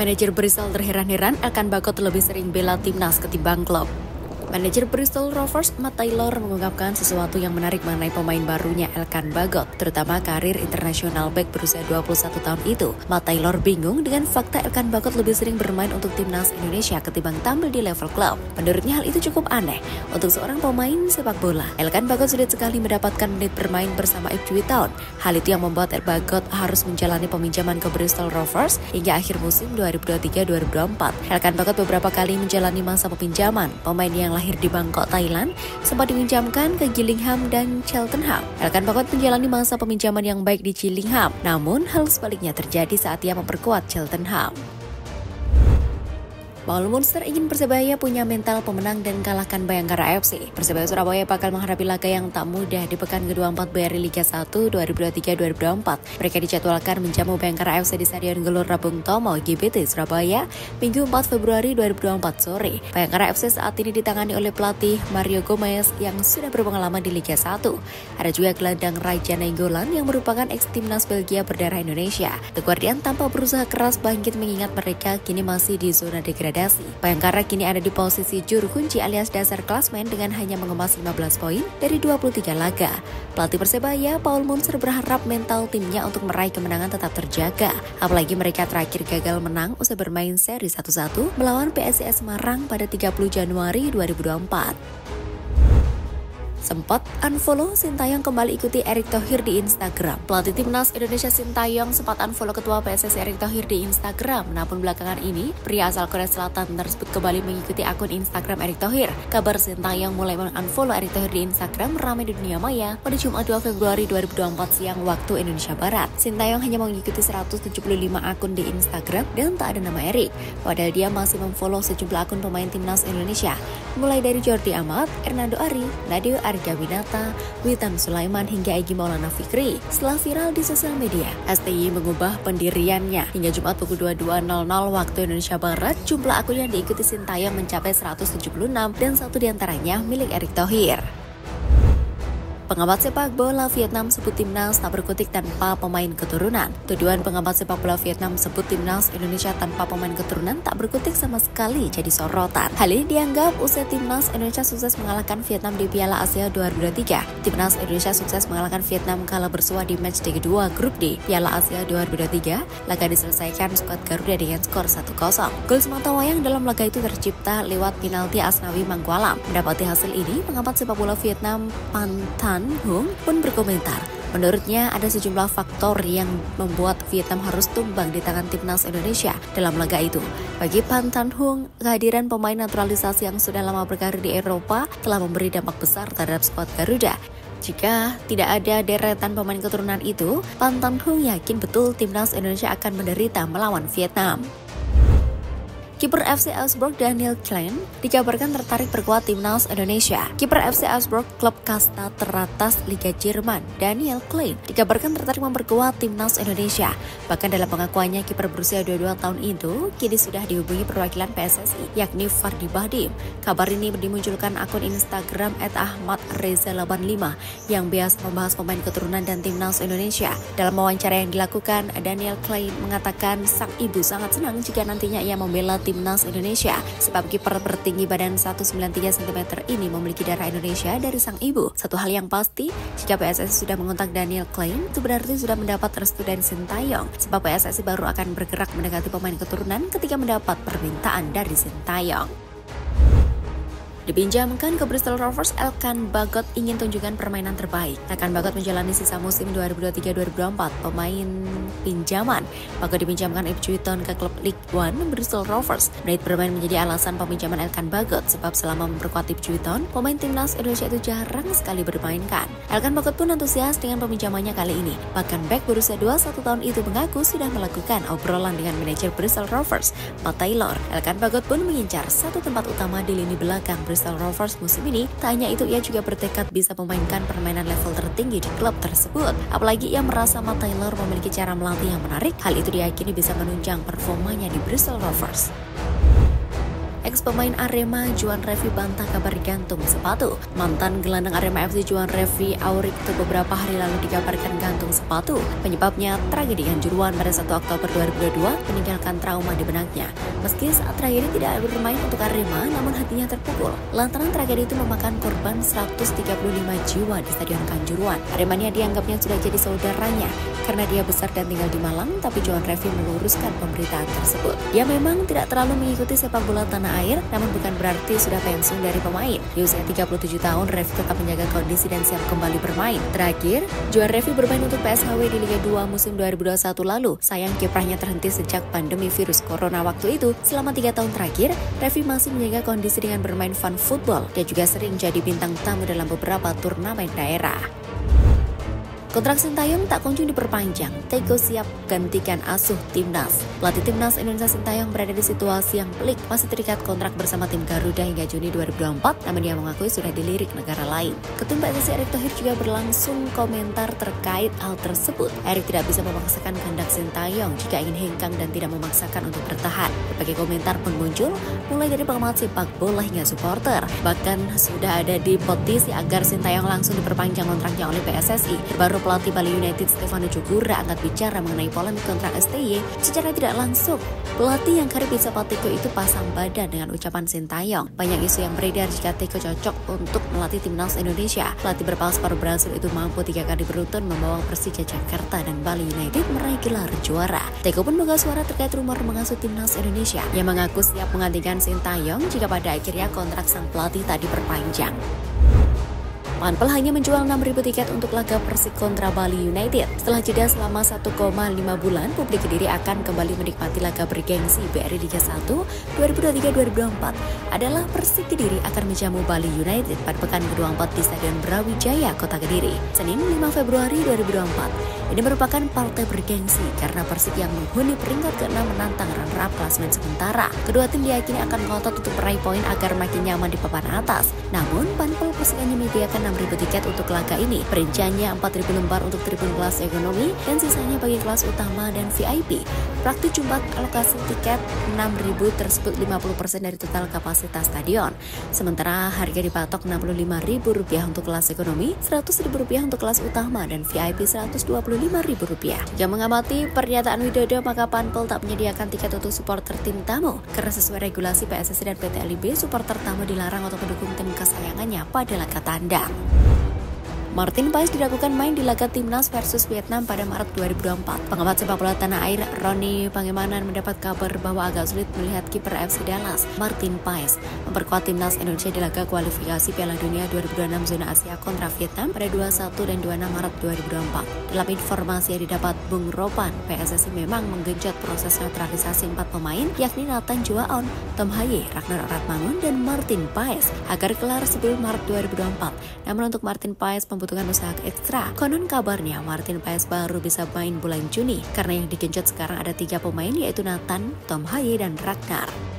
Manajer Bristol terheran-heran akan Bagot lebih sering bela timnas ketimbang klub. Manajer Bristol Rovers, Matt Taylor, mengungkapkan sesuatu yang menarik mengenai pemain barunya Elkan Bagot, terutama karir internasional bek berusia 21 tahun itu. Matt Taylor bingung dengan fakta Elkan Bagot lebih sering bermain untuk timnas Indonesia ketimbang tampil di level klub. Menurutnya hal itu cukup aneh untuk seorang pemain sepak bola. Elkan Bagot sulit sekali mendapatkan menit bermain bersama Ipswich Town. Hal itu yang membuat Bagot harus menjalani peminjaman ke Bristol Rovers hingga akhir musim 2023-2024. Elkan Bagot beberapa kali menjalani masa peminjaman. Pemain yang lahir di Bangkok, Thailand, sempat dipinjamkan ke Gillingham dan Cheltenham. Elkan Bagot menjalani masa peminjaman yang baik di Gillingham, namun hal sebaliknya terjadi saat ia memperkuat Cheltenham. Paul Munster ingin Persebaya punya mental pemenang dan kalahkan Bayangkara FC. Persebaya Surabaya bakal menghadapi laga yang tak mudah di pekan ke-24 BRI Liga 1 2023-2024. Mereka dijadwalkan menjamu Bayangkara FC di Stadion Gelora Bung Tomo, GBT, Surabaya, Minggu 4 Februari 2024 sore. Bayangkara FC saat ini ditangani oleh pelatih Mario Gomez yang sudah berpengalaman di Liga 1. Ada juga gelandang Raja Nainggolan yang merupakan ex-timnas Belgia berdarah Indonesia. The Guardian tanpa berusaha keras bangkit mengingat mereka kini masih di zona degradasi. Bayangkara kini ada di posisi juru kunci alias dasar klasmen dengan hanya mengemas 15 poin dari 23 laga. Pelatih Persebaya, Paul Munster, berharap mental timnya untuk meraih kemenangan tetap terjaga. Apalagi mereka terakhir gagal menang usai bermain seri 1-1 melawan PSIS Semarang pada 30 Januari 2024. Sempat unfollow, Sintayong kembali ikuti Erick Thohir di Instagram. Pelatih timnas Indonesia Sintayong sempat unfollow ketua PSSI Erick Thohir di Instagram. Namun belakangan ini, pria asal Korea Selatan tersebut kembali mengikuti akun Instagram Erick Thohir. Kabar Sintayong mulai unfollow Erick Thohir di Instagram ramai di dunia maya pada Jumat 2 Februari 2024 siang waktu Indonesia Barat. Sintayong hanya mengikuti 175 akun di Instagram dan tak ada nama Erick. Padahal dia masih memfollow sejumlah akun pemain timnas Indonesia, mulai dari Jordi Amat, Hernando Ari, Nadeo Arga Winata, Witan Sulaiman hingga Egy Maulana Fikri. Setelah viral di sosial media, STY mengubah pendiriannya. Hingga Jumat pukul 22.00 waktu Indonesia Barat, jumlah akun yang diikuti Sintayong mencapai 176 dan satu diantaranya milik Erick Thohir. Pengamat sepak bola Vietnam sebut timnas tak berkutik tanpa pemain keturunan. Tuduhan pengamat sepak bola Vietnam sebut timnas Indonesia tanpa pemain keturunan tak berkutik sama sekali jadi sorotan. Hal ini dianggap usai timnas Indonesia sukses mengalahkan Vietnam di Piala Asia 2023. Timnas Indonesia sukses mengalahkan Vietnam kala bersua di matchday kedua grup D Piala Asia 2023. Laga diselesaikan skuad Garuda dengan skor 1-0. Gol sematawayang dalam laga itu tercipta lewat penalti Asnawi Mangkualam. Mendapati hasil ini, pengamat sepak bola Vietnam Pan Tan Hung pun berkomentar. Menurutnya ada sejumlah faktor yang membuat Vietnam harus tumbang di tangan timnas Indonesia dalam laga itu. Bagi Pan Tan Hung, kehadiran pemain naturalisasi yang sudah lama berkarir di Eropa telah memberi dampak besar terhadap skuad Garuda. Jika tidak ada deretan pemain keturunan itu, Pan Tan Hung yakin betul timnas Indonesia akan menderita melawan Vietnam. Kiper FC Augsburg Daniel Klein dikabarkan tertarik perkuat timnas Indonesia. Kiper FC Augsburg, klub kasta teratas Liga Jerman, Daniel Klein dikabarkan tertarik memperkuat timnas Indonesia. Bahkan dalam pengakuannya, kiper berusia 22 tahun itu kini sudah dihubungi perwakilan PSSI, yakni Fardi Bahdim. Kabar ini dimunculkan akun Instagram @ahmadreza85 yang biasa membahas pemain keturunan dan timnas Indonesia. Dalam wawancara yang dilakukan, Daniel Klein mengatakan sang ibu sangat senang jika nantinya ia membela timnas Indonesia, sebab kiper bertinggi badan 193 cm ini memiliki darah Indonesia dari sang ibu. Satu hal yang pasti, jika PSSI sudah mengontak Daniel Klein, itu berarti sudah mendapat restu dari Sintayong, sebab PSSI baru akan bergerak mendekati pemain keturunan ketika mendapat permintaan dari Sintayong. Dipinjamkan ke Bristol Rovers, Elkan Bagot ingin tunjukkan permainan terbaik. Elkan Bagot menjalani sisa musim 2023-2024 pemain pinjaman. Bagot dipinjamkan Ipswich Town ke klub League One Bristol Rovers. Menit bermain menjadi alasan peminjaman Elkan Bagot, sebab selama memperkuat Ipswich Town, pemain timnas Indonesia itu jarang sekali bermainkan. Elkan Bagot pun antusias dengan peminjamannya kali ini. Bahkan bek berusia 21 tahun itu mengaku sudah melakukan obrolan dengan manajer Bristol Rovers, Matt Taylor. Elkan Bagot pun mengincar satu tempat utama di lini belakang Bristol Rovers musim ini. Tak hanya itu, ia juga bertekad bisa memainkan permainan level tertinggi di klub tersebut. Apalagi ia merasa Matt Taylor memiliki cara melatih yang menarik. Hal itu diyakini bisa menunjang performanya di Bristol Rovers. Ex pemain Arema Juan Revi bantah kabar gantung sepatu. Mantan gelandang Arema FC Juan Revi Auric beberapa hari lalu dikabarkan gantung sepatu. Penyebabnya tragedi Kanjuruhan pada 1 Oktober 2022 meninggalkan trauma di benaknya. Meski saat tragedi tidak bermain untuk Arema, namun hatinya terpukul lantaran tragedi itu memakan korban 135 jiwa di Stadion Kanjuruhan. Aremania dianggapnya sudah jadi saudaranya karena dia besar dan tinggal di Malang, tapi Juan Revi meluruskan pemberitaan tersebut. Dia memang tidak terlalu mengikuti sepak bola tanah air, namun bukan berarti sudah pensiun dari pemain. Di usia 37 tahun, Revi tetap menjaga kondisi dan siap kembali bermain. Terakhir, Juan Revi bermain untuk PSHW di Liga 2 musim 2021 lalu. Sayang kiprahnya terhenti sejak pandemi virus corona waktu itu. Selama 3 tahun terakhir, Revi masih menjaga kondisi dengan bermain fun football. Dia juga sering jadi bintang tamu dalam beberapa turnamen daerah. Kontrak Sintayong tak kunjung diperpanjang. Teko siap gantikan asuh timnas. Pelatih timnas Indonesia Sintayong berada di situasi yang pelik. Masih terikat kontrak bersama tim Garuda hingga Juni 2024, namun dia mengakui sudah dilirik negara lain. Ketum PSSI Erick Thohir juga berlangsung komentar terkait hal tersebut. Erick tidak bisa memaksakan kehendak Sintayong jika ingin hengkang dan tidak memaksakan untuk bertahan. Berbagai komentar pun muncul, mulai dari pengamat sepak bola hingga supporter. Bahkan sudah ada di petisi agar Sintayong langsung diperpanjang kontraknya oleh PSSI. Baru pelatih Bali United Stefano Cugura angkat bicara mengenai polemik kontrak STY secara tidak langsung. Pelatih yang kerap disapa Teko itu pasang badan dengan ucapan Sintayong. Banyak isu yang beredar jika Teko cocok untuk melatih timnas Indonesia. Pelatih berpaspor Brasil itu mampu 3 kali beruntun membawa Persija Jakarta dan Bali United meraih gelar juara. Teko pun membuka suara terkait rumor mengasuh timnas Indonesia. Ia mengaku siap menggantikan Sintayong jika pada akhirnya kontrak sang pelatih tak diperpanjang. Panpel hanya menjual 6.000 tiket untuk laga Persik kontra Bali United. Setelah jeda selama 1,5 bulan, publik Kediri akan kembali menikmati laga bergengsi BRI Liga 1 2023-2024. Adalah Persik Kediri akan menjamu Bali United pada pekan ke-24 di Stadion Brawijaya, Kota Kediri, Senin 5 Februari 2024. Ini merupakan partai bergengsi karena Persik yang menghuni peringkat ke-6 menantang runner-up klasemen sementara. Kedua tim diyakini akan ngotot untuk meraih poin agar makin nyaman di papan atas. Namun, Panpel Persik hanya menyediakan 6.000 tiket untuk laga ini. Perinciannya 4.000 lembar untuk tribun kelas ekonomi dan sisanya bagi kelas utama dan VIP. Praktik jumlah alokasi tiket 6.000 tersebut 50% dari total kapasitas stadion. Sementara harga dipatok Rp65.000 untuk kelas ekonomi, Rp100.000 untuk kelas utama dan VIP Rp125.000. Jika mengamati pernyataan Widodo, maka Panpel tak menyediakan tiket untuk supporter tim tamu karena sesuai regulasi PSSI dan PT LIB, supporter tamu dilarang untuk mendukung tim kesayangannya pada laga tandang. Martin Paes dilakukan main di laga Timnas versus Vietnam pada Maret 2024. Pengamat sepak bola tanah air Roni Pangemanan mendapat kabar bahwa agak sulit melihat kiper FC Dallas, Martin Paes, memperkuat Timnas Indonesia di laga kualifikasi Piala Dunia 2026 zona Asia kontra Vietnam pada 21 dan 26 Maret 2024. Dalam informasi yang didapat Bung Ropan, PSSI memang menggenjot proses naturalisasi 4 pemain, yakni Nathan Juaon, Tom Haye, Ragnar Ratmangun, dan Martin Paes agar kelar sebelum Maret 2024. Namun untuk Martin Paes membutuhkan usaha ekstra. Konon kabarnya Martin Paes baru bisa main bulan Juni karena yang digenjot sekarang ada 3 pemain yaitu Nathan, Tom Haye, dan Ragnar.